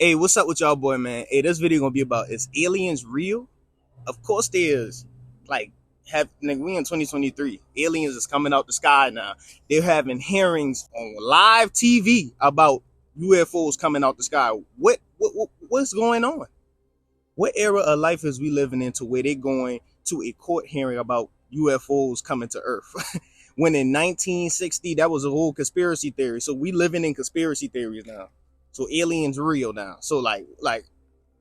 Hey, what's up with y'all, boy, man? Hey, this video gonna be about, is aliens real? Of course they is. Like, we in 2023. Aliens is coming out the sky now. They're having hearings on live TV about UFOs coming out the sky. What's going on? What era of life is we living into where they going to a court hearing about UFOs coming to Earth? When in 1960, that was a whole conspiracy theory. So we living in conspiracy theories now. So aliens real now. So now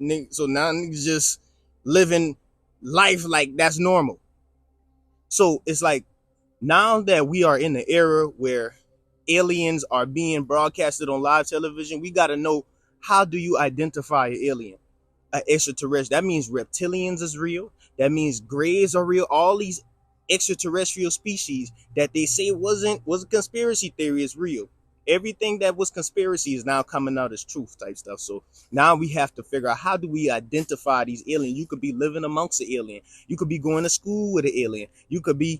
niggas just living life like that's normal. So it's like, now that we are in the era where aliens are being broadcasted on live television, we got to know, how do you identify an alien, an extraterrestrial? That means reptilians is real. That means grays are real. All these extraterrestrial species that they say was a conspiracy theory is real. Everything that was conspiracy is now coming out as truth type stuff. So now we have to figure out, how do we identify these aliens? You could be living amongst an alien. You could be going to school with an alien. An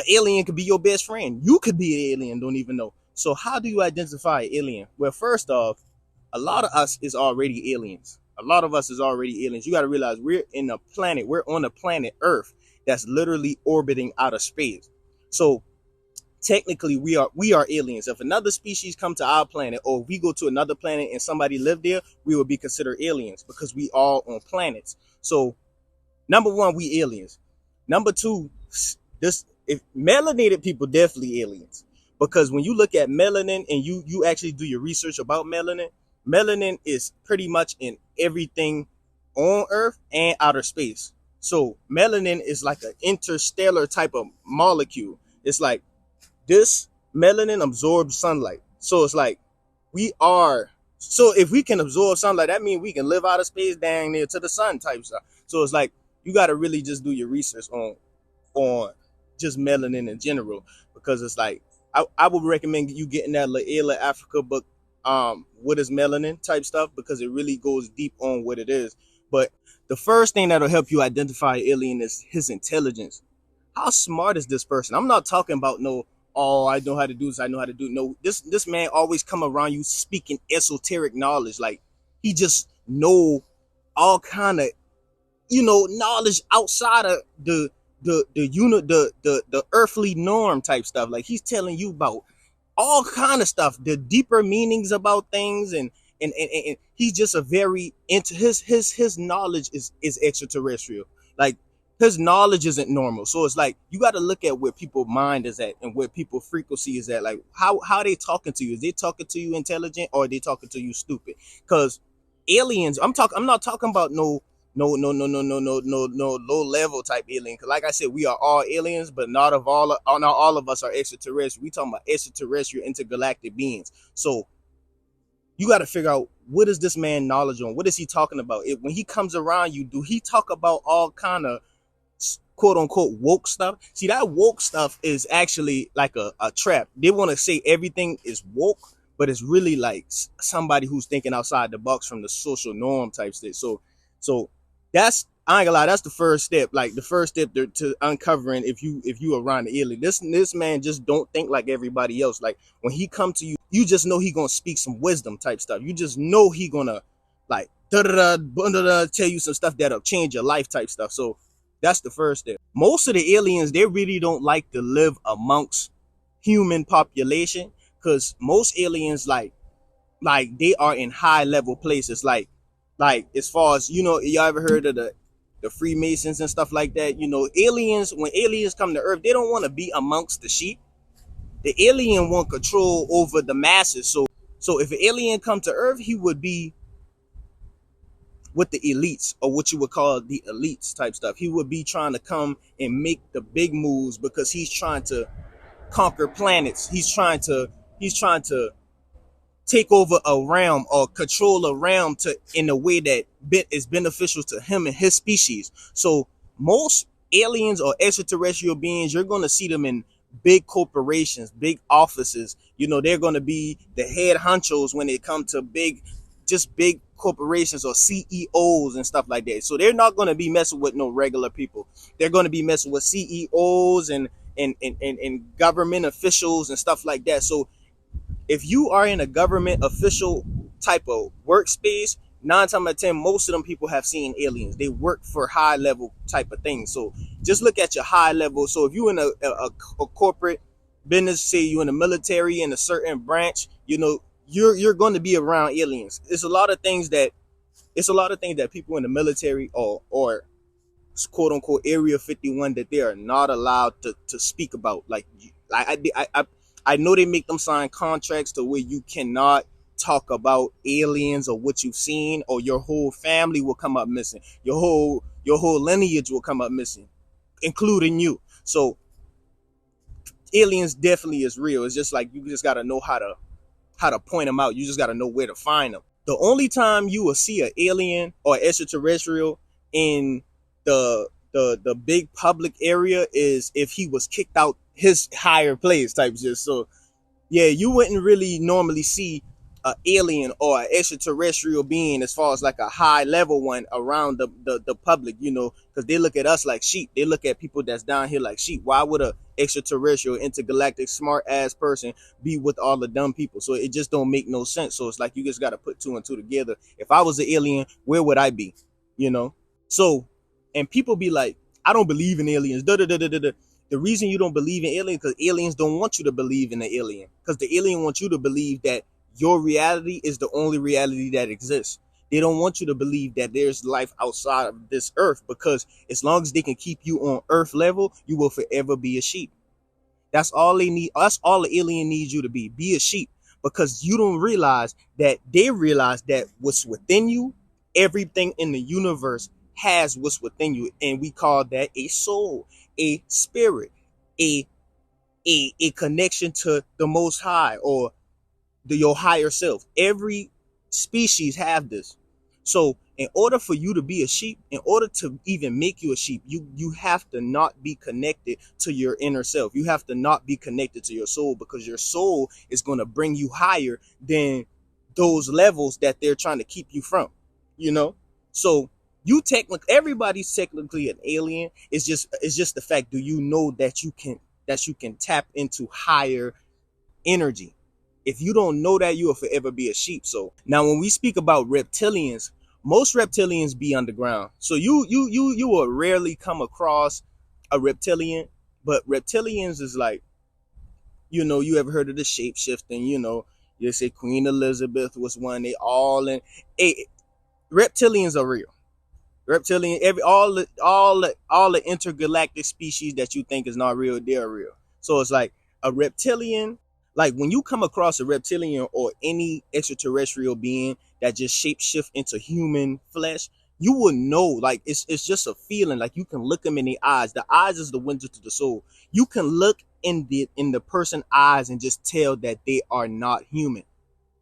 alien could be your best friend. You could be an alien, don't even know. So how do you identify an alien? Well, first off, a lot of us is already aliens. A lot of us is already aliens. You got to realize we're on a planet Earth that's literally orbiting out of space. So technically we are aliens. If another species come to our planet, or if we go to another planet and somebody live there, we will be considered aliens, because we all on planets. So number one, we aliens. Number two, if melanated people, definitely aliens, because when you look at melanin and you actually do your research about melanin is pretty much in everything on Earth and outer space. So melanin is like an interstellar type of molecule. It's like, this melanin absorbs sunlight. So it's like, so if we can absorb sunlight, that means we can live out of space down near to the sun type stuff. So it's like, you got to really just do your research on just melanin in general, because it's like, I would recommend you getting that La Isla Africa book, what is melanin type stuff, because it really goes deep on what it is. But the first thing that'll help you identify an alien is his intelligence. How smart is this person? I'm not talking about no, oh, I know how to do this, I know how to do it. No, this man always come around you speaking esoteric knowledge. Like, he just know all kind of, knowledge outside of the earthly norm type stuff. Like, he's telling you about all kind of stuff, the deeper meanings about things, and he's just a very into his knowledge is extraterrestrial. Like, his knowledge isn't normal. So it's like, you got to look at where people's mind is at and where people's frequency is at. Like, how they talking to you? Is they talking to you intelligent, or are they talking to you stupid? Because aliens, I'm not talking about no low level type alien. Because like I said, we are all aliens, but not all of us are extraterrestrial. We talking about extraterrestrial intergalactic beings. So you got to figure out, what is this man knowledge on? What is he talking about? When he comes around you, do he talk about all kind of quote unquote woke stuff? See, that woke stuff is actually like a trap. They want to say everything is woke, but it's really like somebody who's thinking outside the box from the social norm type shit. So that's, I ain't gonna lie, that's the first step. Like, the first step to uncovering if you around the alien. This man just don't think like everybody else. Like, when he come to you, you just know he gonna speak some wisdom type stuff. You just know he gonna like tell you some stuff that'll change your life type stuff. So that's the first step. Most of the aliens, they really don't like to live amongst human population, because most aliens like they are in high level places. Like as far as, y'all ever heard of the Freemasons and stuff like that? Aliens, when aliens come to Earth, they don't want to be amongst the sheep. The alien want control over the masses. So if an alien come to Earth, he would be with the elites, or what you would call the elites type stuff. He would be trying to come and make the big moves, because he's trying to conquer planets. He's trying to take over a realm, or control a realm in a way that is beneficial to him and his species. So most aliens or extraterrestrial beings, you're going to see them in big corporations, big offices. They're going to be the head honchos when it comes to big corporations, or CEOs and stuff like that. So they're not going to be messing with no regular people. They're going to be messing with CEOs and government officials and stuff like that. So if you are in a government official type of workspace, 9 times out of 10, most of them people have seen aliens. They work for high level type of things. So just look at your high level. So if you're in a corporate business, say you're in the military in a certain branch, you're going to be around aliens. It's a lot of things that people in the military or quote unquote Area 51 that they are not allowed to speak about. Like I know they make them sign contracts to where you cannot talk about aliens or what you've seen, or your whole family will come up missing. Your whole lineage will come up missing, including you. So aliens definitely is real. It's just like you just gotta know how to point them out. You just gotta know where to find them. The only time you will see an alien or extraterrestrial in the big public area is if he was kicked out his higher place type shit. So yeah, you wouldn't really normally see an alien or an extraterrestrial being as far as like a high level one around the public, because they look at us like sheep. They look at people that's down here like sheep. Why would a extraterrestrial intergalactic smart ass person be with all the dumb people? So it just don't make no sense. So it's like you just got to put two and two together. If I was an alien, where would I be? So, and people be like, I don't believe in aliens. Da, da, da, da, da, da. The reason you don't believe in aliens because aliens don't want you to believe in the alien, because the alien wants you to believe that your reality is the only reality that exists. They don't want you to believe that there's life outside of this earth, because as long as they can keep you on earth level, you will forever be a sheep. That's all they need. That's all the alien needs you to be. Be a sheep, because you don't realize that they realize that what's within you, everything in the universe has what's within you, and we call that a soul, a spirit, a connection to the Most High, or your higher self. Every species have this. So in order for you to be a sheep, in order to even make you a sheep, you have to not be connected to your inner self. You have to not be connected to your soul, because your soul is going to bring you higher than those levels that they're trying to keep you from. So everybody's technically an alien. It's just the fact, do you know that you can tap into higher energy? If you don't know that, you will forever be a sheep. So now when we speak about reptilians, most reptilians be underground. So you will rarely come across a reptilian, but reptilians is like, you ever heard of the shape shifting, you say Queen Elizabeth was one. They all in. Reptilians are real. Reptilian, all the intergalactic species that you think is not real, they're real. So it's like a reptilian. Like when you come across a reptilian or any extraterrestrial being that just shapeshift into human flesh, you will know. Like it's just a feeling. Like you can look them in the eyes. The eyes is the window to the soul. You can look in the person's eyes and just tell that they are not human.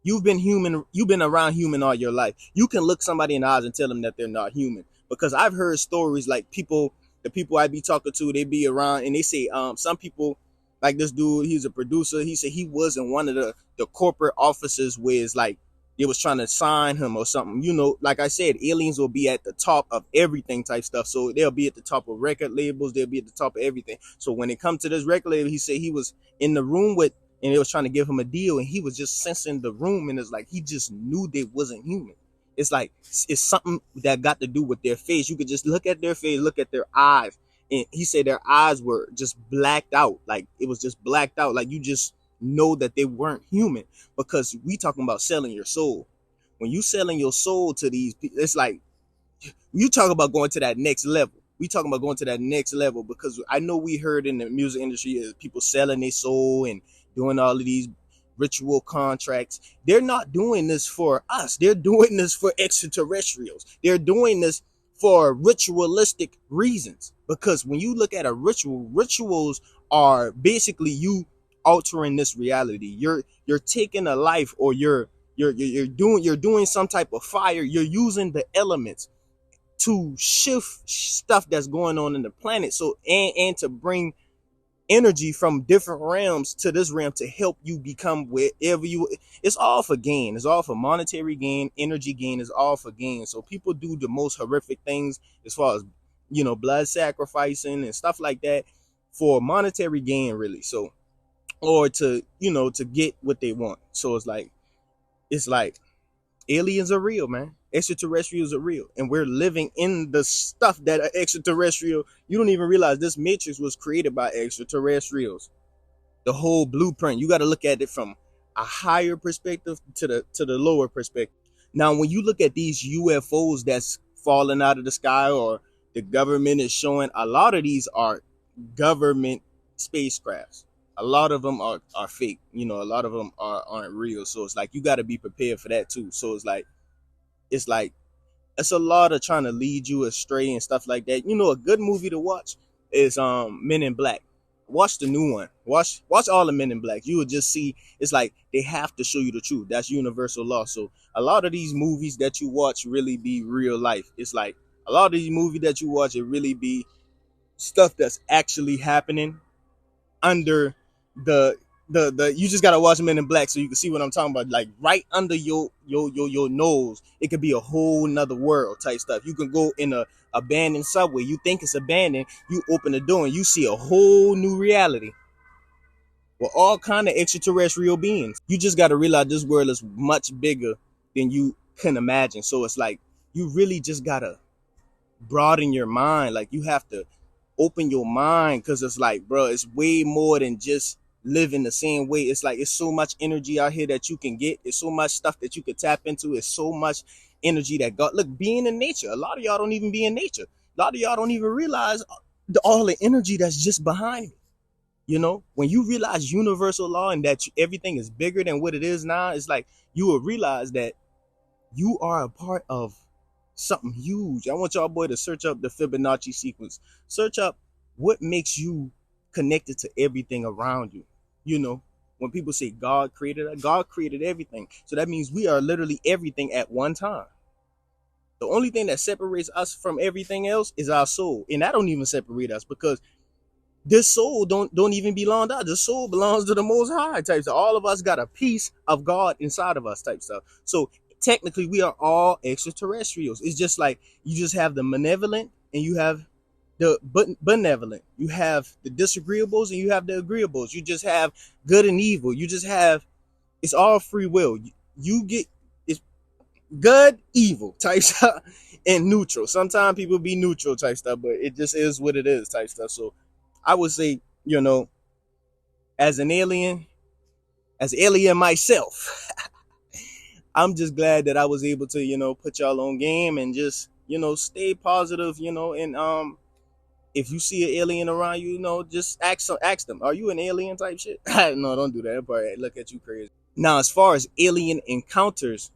You've been around human all your life. You can look somebody in the eyes and tell them that they're not human. Because I've heard stories like the people I be talking to, they be around and they say, some people, like this dude, he's a producer. He said he was in one of the corporate offices where it's like they was trying to sign him or something. Like I said, aliens will be at the top of everything type stuff. So they'll be at the top of record labels. They'll be at the top of everything. So when it comes to this record label, he said he was in the room and they was trying to give him a deal, and he was just sensing the room, and it's like he just knew they wasn't human. It's like it's something that got to do with their face. You could just look at their face, look at their eyes. And he said their eyes were just blacked out. Like it was just blacked out. Like you just know that they weren't human, because we talking about selling your soul. When you selling your soul to these people, it's like you talk about going to that next level. We talking about going to that next level, because I know we heard in the music industry people selling their soul and doing all of these ritual contracts. They're not doing this for us. They're doing this for extraterrestrials. They're doing this for ritualistic reasons. Because when you look at a ritual, rituals are basically you altering this reality. You're taking a life, or you're doing some type of fire. You're using the elements to shift stuff that's going on in the planet. So and to bring energy from different realms to this realm to help you become wherever it's all for gain. It's all for monetary gain. Energy gain is all for gain. So people do the most horrific things as far as blood sacrificing and stuff like that for monetary gain, really. So, or to to get what they want. So it's like Aliens are real, man. Extraterrestrials are real, and we're living in the stuff that are extraterrestrial. You don't even realize this matrix was created by extraterrestrials. The whole blueprint. You got to look at it from a higher perspective to the lower perspective. Now, when you look at these UFOs that's falling out of the sky, or the government is showing, a lot of these are government spacecrafts. A lot of them are fake. You know, a lot of them aren't real. So it's like you got to be prepared for that too. So it's like it's a lot of trying to lead you astray and stuff like that. You know, a good movie to watch is Men in Black. Watch the new one. Watch all the Men in Black. You will just see it's like they have to show you the truth. That's universal law. So a lot of these movies that you watch really be real life. It's like a lot of these movies that you watch, it really be stuff that's actually happening under the you just gotta watch Men in Black so you can see what I'm talking about. Like right under your nose, it could be a whole nother world type stuff. You can go in a abandoned subway. You think it's abandoned, you open the door and you see a whole new reality with all kind of extraterrestrial beings. You just gotta realize this world is much bigger than you can imagine. So it's like you really just gotta broaden your mind. Like you have to open your mind, because it's like, bro, it's way more than just living the same way. It's like it's so much energy out here that you can get. It's so much stuff that you could tap into. It's so muing energy that God, look, being in nature. A lot of y'all don't even be in nature. A lot of y'all don't even realize all the energy that's just behind it. You know, when you realize universal law and that everything is bigger than what it is now, it's like you will realize that you are a part of something huge. I want y'all boy to search up the Fibonacci sequence. Search up what makes you connected to everything around you. You know, when people say God created everything. So that means we are literally everything at one time. The only thing that separates us from everything else is our soul. And that don't even separate us, because this soul don't even belong to us. The soul belongs to the Most High type stuff. All of us got a piece of God inside of us type stuff. So technically we are all extraterrestrials. It's just like you just have the malevolent and you have the benevolent. You have the disagreeables and you have the agreeables. You just have good and evil. You just have, it's all free will. You get, it's good, evil type stuff, and neutral. Sometimes people be neutral type stuff, but it just is what it is type stuff. So I would say, you know, as an alien myself, I'm just glad that I was able to, you know, put y'all on game and just, you know, stay positive, you know, and if you see an alien around you, you know, just ask them, are you an alien type shit? No, don't do that. But look at you crazy. Now, as far as alien encounters,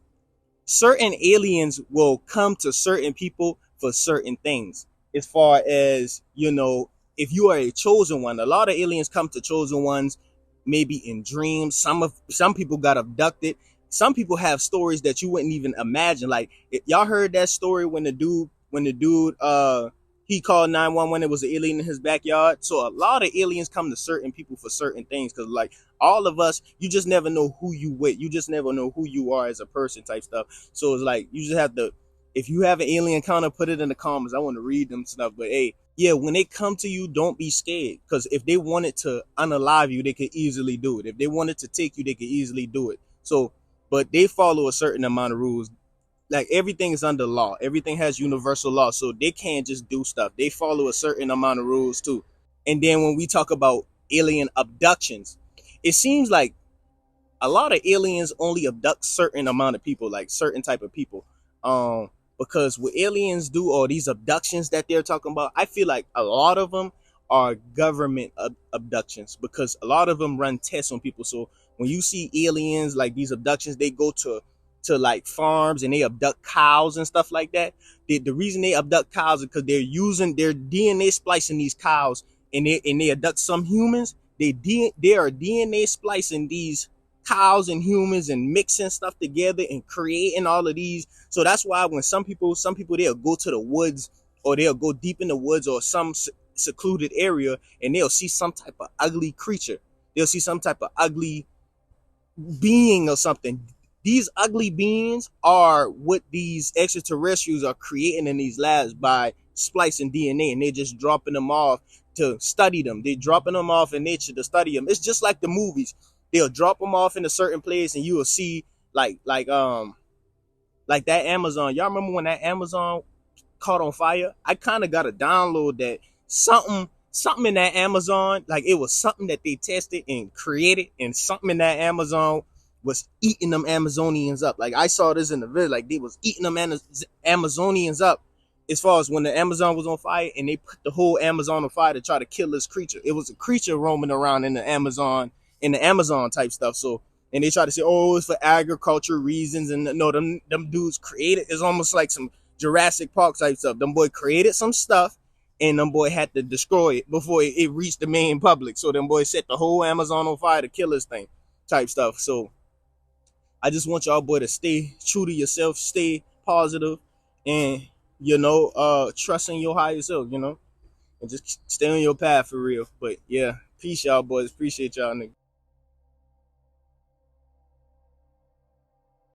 certain aliens will come to certain people for certain things. As far as, you know, if you are a chosen one, a lot of aliens come to chosen ones, maybe in dreams. Some people got abducted. Some people have stories that you wouldn't even imagine. Like, y'all heard that story when the dude he called 911. It was an alien in his backyard. So a lot of aliens come to certain people for certain things, because like all of us, you just never know who you with. You just never know who you are as a person type stuff. So it's like you just have to, if you have an alien encounter, put it in the comments. I want to read them stuff. But hey, yeah, when they come to you, don't be scared, because if they wanted to unalive you, they could easily do it. If they wanted to take you, they could easily do it. So, but they follow a certain amount of rules. Like everything is under law. Everything has universal law. So they can't just do stuff. They follow a certain amount of rules too. And then when we talk about alien abductions, it seems like a lot of aliens only abduct certain amount of people, like certain type of people. Because what aliens do, or these abductions that they're talking about, I feel like a lot of them are government abductions, because a lot of them run tests on people. So when you see aliens like these abductions, they go to like farms and they abduct cows and stuff like that. The reason they abduct cows is because they're using their DNA splicing these cows, and they abduct some humans. They are DNA splicing these cows and humans and mixing stuff together and creating all of these. So that's why when some people they'll go to the woods, or they'll go deep in the woods or some secluded area, and they'll see some type of ugly creature. They'll see some type of ugly being or something. These ugly beings are what these extraterrestrials are creating in these labs by splicing DNA, and they're just dropping them off to study them. They're dropping them off in nature to study them. It's just like the movies. They'll drop them off in a certain place, and you will see like Like that Amazon, y'all remember when that Amazon caught on fire? I kind of got a download that something in that Amazon, like it was something that they tested and created, and something in that Amazon was eating them Amazonians up. Like I saw this in the video, like they was eating them Amazonians up. As far as when the Amazon was on fire, and they put the whole Amazon on fire to try to kill this creature. It was a creature roaming around in the Amazon type stuff. So, and they try to say, oh, it's for agriculture reasons, and no, them dudes created. It's almost like some Jurassic Park type stuff. Them boy created some stuff, and them boy had to destroy it before it reached the main public. So them boys set the whole Amazon on fire to kill this thing, type stuff. So I just want y'all boy to stay true to yourself, stay positive, and trust in your higher self, and just stay on your path for real. But yeah, peace y'all boys. Appreciate y'all niggas.